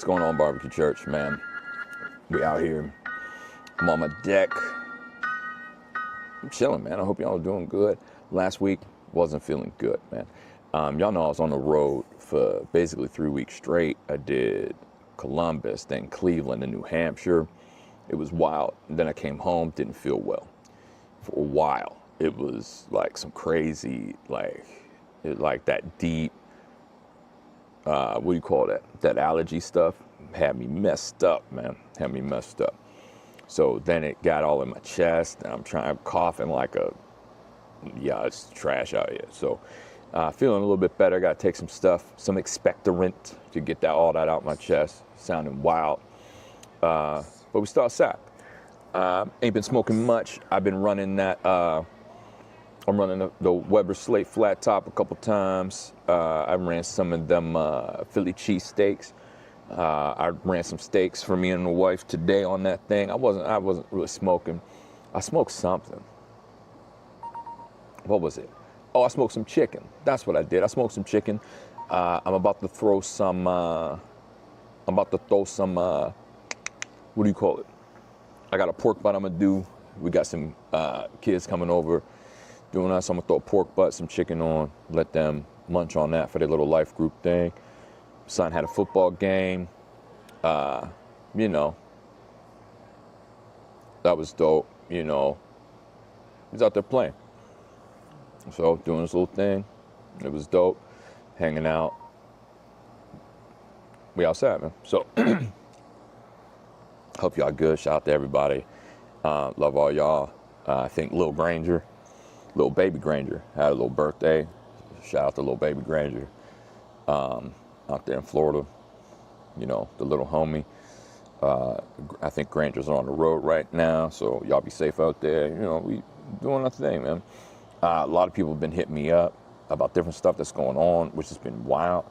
What's going on, Barbecue Church, man? We out here. I'm on my deck. I'm chilling, man. I hope y'all are doing good. Last week wasn't feeling good, man. Y'all know I was on the road for basically 3 weeks straight. I did Columbus, then Cleveland, and New Hampshire. It was wild. And then I came home, didn't feel well for a while. It was like some crazy, like that deep, what do you call that? That allergy stuff had me messed up, man. Had me messed up. So then it got all in my chest, and I'm coughing like it's trash out here. So feeling a little bit better. Got to take some stuff, some expectorant to get all that out my chest. Sounding wild. But we still outside. Ain't been smoking much. I've been running that. I'm running the Weber Slate Flat Top a couple times. I ran some of them Philly cheese steaks. I ran some steaks for me and the wife today on that thing. I wasn't really smoking. I smoked something. What was it? Oh, I smoked some chicken. That's what I did. I smoked some chicken. I'm about to throw some. What do you call it? I got a pork butt I'm gonna do. We got some kids coming over doing that, so I'm gonna throw a pork butt, some chicken on, let them munch on that for their little life group thing. Son had a football game. That was dope. He's out there playing. So doing his little thing. It was dope. Hanging out. We outside, man. So hope y'all good. Shout out to everybody. Love all y'all. I think little baby Granger had a little birthday. Shout out to little baby Granger. Out there in Florida, the little homie. I think Granger's on the road right now, so y'all be safe out there. We doing our thing, man. A lot of people have been hitting me up about different stuff that's going on, which has been wild.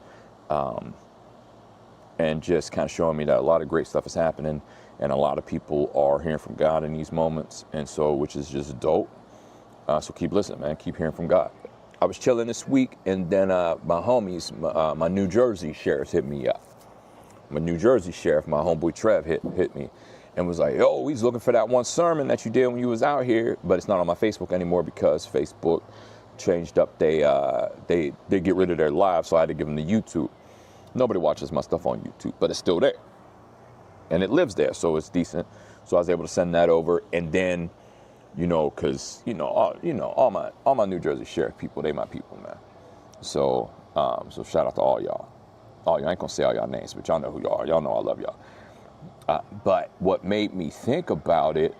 And just kind of showing me that a lot of great stuff is happening, and a lot of people are hearing from God in these moments, and so, which is just dope. So keep listening, man. Keep hearing from God. I was chilling this week, and then my homies, my New Jersey sheriffs hit me up. My New Jersey sheriff, my homeboy Trev, hit me and was like, "Oh, he's looking for that one sermon that you did when you was out here, but it's not on my Facebook anymore because Facebook changed up. They get rid of their live, so I had to give them the YouTube. Nobody watches my stuff on YouTube, but it's still there, and it lives there, so it's decent. So I was able to send that over, and then." Because all my New Jersey sheriff people, they my people, man. So shout out to all y'all. All y'all, I ain't gonna say all y'all names, but y'all know who y'all are. Y'all know I love y'all. But what made me think about it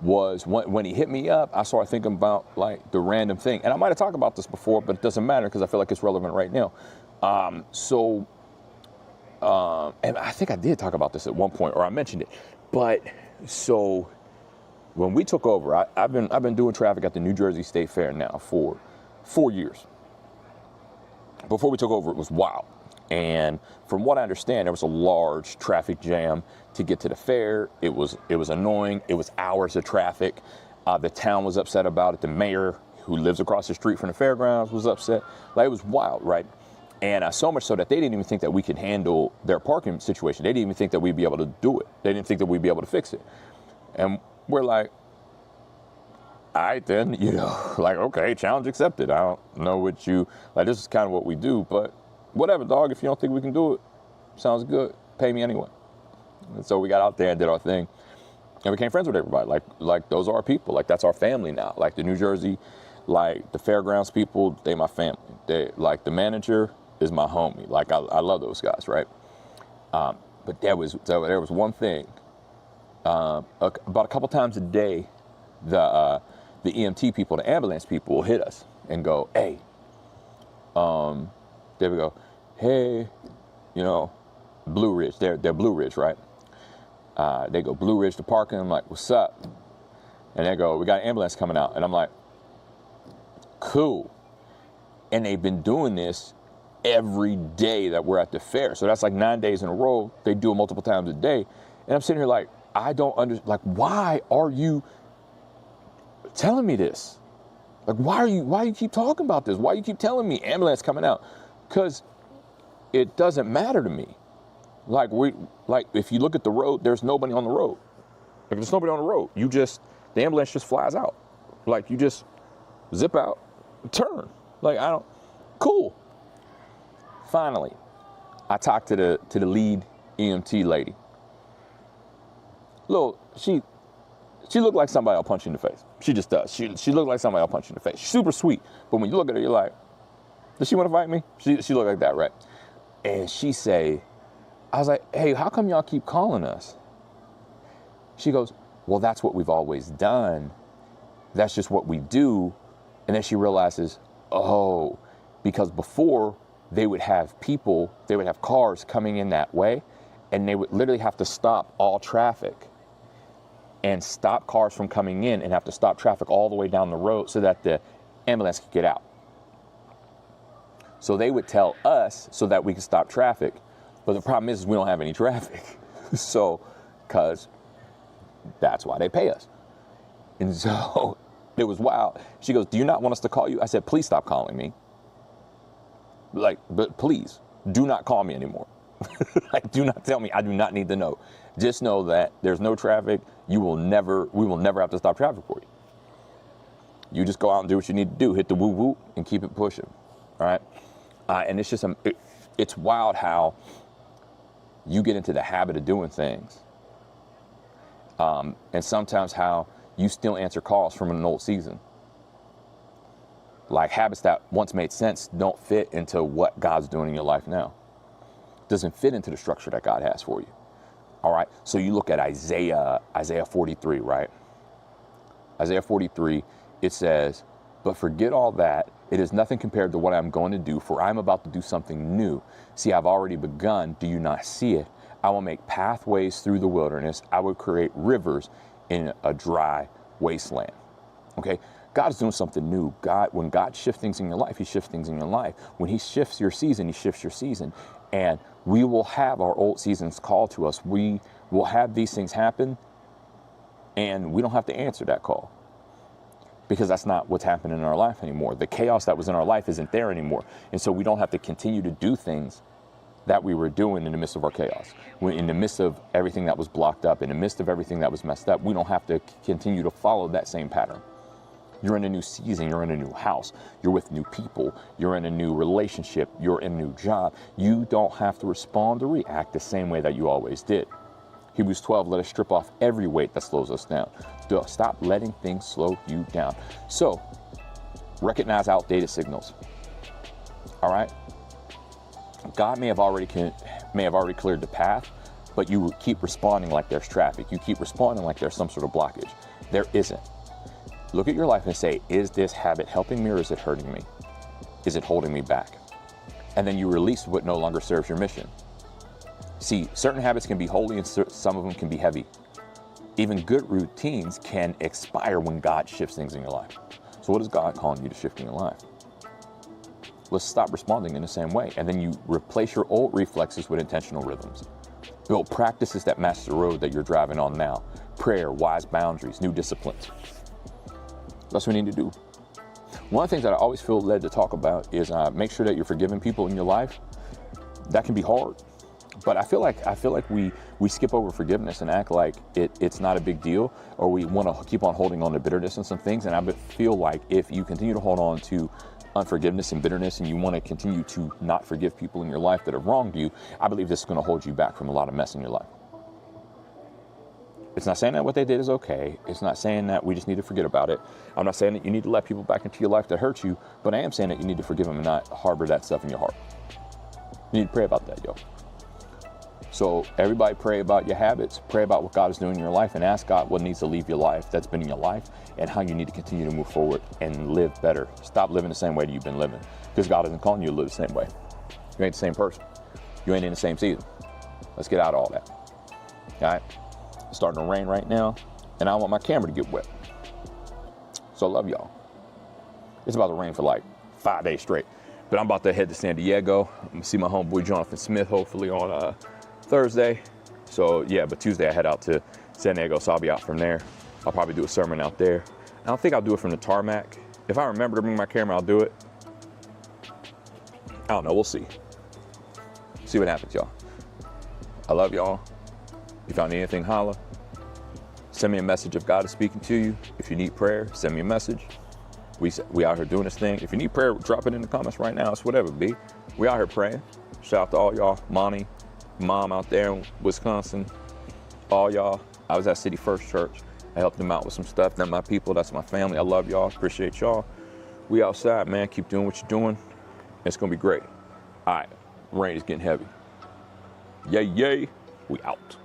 was when he hit me up, I started thinking about like the random thing, and I might have talked about this before, but it doesn't matter because I feel like it's relevant right now. And I think I did talk about this at one point, or I mentioned it, but so. When we took over, I've been doing traffic at the New Jersey State Fair now for 4 years. Before we took over, it was wild. And from what I understand, there was a large traffic jam to get to the fair. It was annoying. It was hours of traffic. The town was upset about it. The mayor, who lives across the street from the fairgrounds, was upset. Like, it was wild, right? And so much so that they didn't even think that we could handle their parking situation. They didn't even think that we'd be able to do it. They didn't think that we'd be able to fix it. And we're like, all right then, okay, challenge accepted. I don't know what this is kind of what we do, but whatever, dog, if you don't think we can do it, sounds good. Pay me anyway. And so we got out there and did our thing and became friends with everybody. Like those are our people. Like, that's our family now. Like the New Jersey, like the fairgrounds people, they my family. They, like, the manager is my homie. Like, I love those guys, right? But there was one thing. About a couple times a day, the EMT people, the ambulance people will hit us and go, "Hey," there we go, "Hey, Blue Ridge." They're Blue Ridge, right? They go, "Blue Ridge to parking." I'm like, "What's up?" And they go, "We got an ambulance coming out." And I'm like, "Cool." And they've been doing this every day that we're at the fair. So that's like 9 days in a row. They do it multiple times a day. And I'm sitting here like, I don't understand. Like, why are you telling me this? Like, why you keep talking about this? Why you keep telling me ambulance coming out? Because it doesn't matter to me. Like if you look at the road, there's nobody on the road. Like there's nobody on the road. The ambulance just flies out. Like you just zip out, turn. Like cool. Finally, I talked to the lead EMT lady. She looked like somebody I'll punch you in the face. She just does. She looked like somebody I'll punch you in the face. She's super sweet, but when you look at her, you're like, does she want to fight me? She looked like that, right? And I was like, hey, how come y'all keep calling us? She goes, well, that's what we've always done. That's just what we do. And then she realizes, oh, because before they would have cars coming in that way, and they would literally have to stop all traffic and stop cars from coming in and have to stop traffic all the way down the road so that the ambulance could get out. So they would tell us so that we could stop traffic. But the problem is we don't have any traffic. So, because that's why they pay us. And so it was wild. She goes, do you not want us to call you? I said, please stop calling me. But please, do not call me anymore. Do not tell me. I do not need to know. Just know that there's no traffic. We will never have to stop traffic for you. You just go out and do what you need to do. Hit the woo woo and keep it pushing. All right. And it's just, it's wild how you get into the habit of doing things. And sometimes how you still answer calls from an old season. Like habits that once made sense don't fit into what God's doing in your life now. Doesn't fit into the structure that God has for you. All right. So you look at Isaiah 43, right? Isaiah 43, it says, but forget all that. It is nothing compared to what I'm going to do, for I'm about to do something new. See, I've already begun. Do you not see it? I will make pathways through the wilderness. I will create rivers in a dry wasteland. Okay? God is doing something new. When God shifts things in your life, he shifts things in your life. When he shifts your season, he shifts your season. And we will have our old seasons called to us. We will have these things happen, and we don't have to answer that call. Because that's not what's happening in our life anymore. The chaos that was in our life isn't there anymore. And so we don't have to continue to do things that we were doing in the midst of our chaos. In the midst of everything that was blocked up, in the midst of everything that was messed up, we don't have to continue to follow that same pattern. You're in a new season, you're in a new house, you're with new people, you're in a new relationship, you're in a new job. You don't have to respond or react the same way that you always did. Hebrews 12, let us strip off every weight that slows us down. Stop letting things slow you down. So, recognize outdated signals. All right? God may have already cleared the path, but you keep responding like there's traffic. You keep responding like there's some sort of blockage. There isn't. Look at your life and say, is this habit helping me or is it hurting me? Is it holding me back? And then you release what no longer serves your mission. See, certain habits can be holy and some of them can be heavy. Even good routines can expire when God shifts things in your life. So what is God calling you to shift in your life? Let's stop responding in the same way. And then you replace your old reflexes with intentional rhythms. Build practices that match the road that you're driving on now. Prayer, wise boundaries, new disciplines. That's what we need to do. One of the things that I always feel led to talk about is make sure that you're forgiving people in your life. That can be hard. But I feel like we skip over forgiveness and act like it's not a big deal, or we want to keep on holding on to bitterness and some things. And I feel like if you continue to hold on to unforgiveness and bitterness and you want to continue to not forgive people in your life that have wronged you, I believe this is going to hold you back from a lot of mess in your life. It's not saying that what they did is okay. It's not saying that we just need to forget about it. I'm not saying that you need to let people back into your life that hurt you, but I am saying that you need to forgive them and not harbor that stuff in your heart. You need to pray about that, yo. So everybody pray about your habits, pray about what God is doing in your life, and ask God what needs to leave your life that's been in your life and how you need to continue to move forward and live better. Stop living the same way that you've been living, because God isn't calling you to live the same way. You ain't the same person. You ain't in the same season. Let's get out of all that. All right? It's starting to rain right now, and I don't want my camera to get wet. So I love y'all. It's about to rain for like 5 days straight, but I'm about to head to San Diego. I'm gonna see my homeboy Jonathan Smith hopefully on Thursday. So yeah, but Tuesday I head out to San Diego, so I'll be out from there. I'll probably do a sermon out there. I don't think I'll do it from the tarmac. If I remember to bring my camera, I'll do it. I don't know, we'll see. See what happens, y'all. I love y'all. If y'all need anything, holla. Send me a message if God is speaking to you. If you need prayer, send me a message. We out here doing this thing. If you need prayer, drop it in the comments right now. It's whatever, B. We out here praying. Shout out to all y'all. Monty, mom out there in Wisconsin. All y'all. I was at City First Church. I helped them out with some stuff. They're my people. That's my family. I love y'all. Appreciate y'all. We outside, man. Keep doing what you're doing. It's going to be great. All right. Rain is getting heavy. Yay, yay. We out.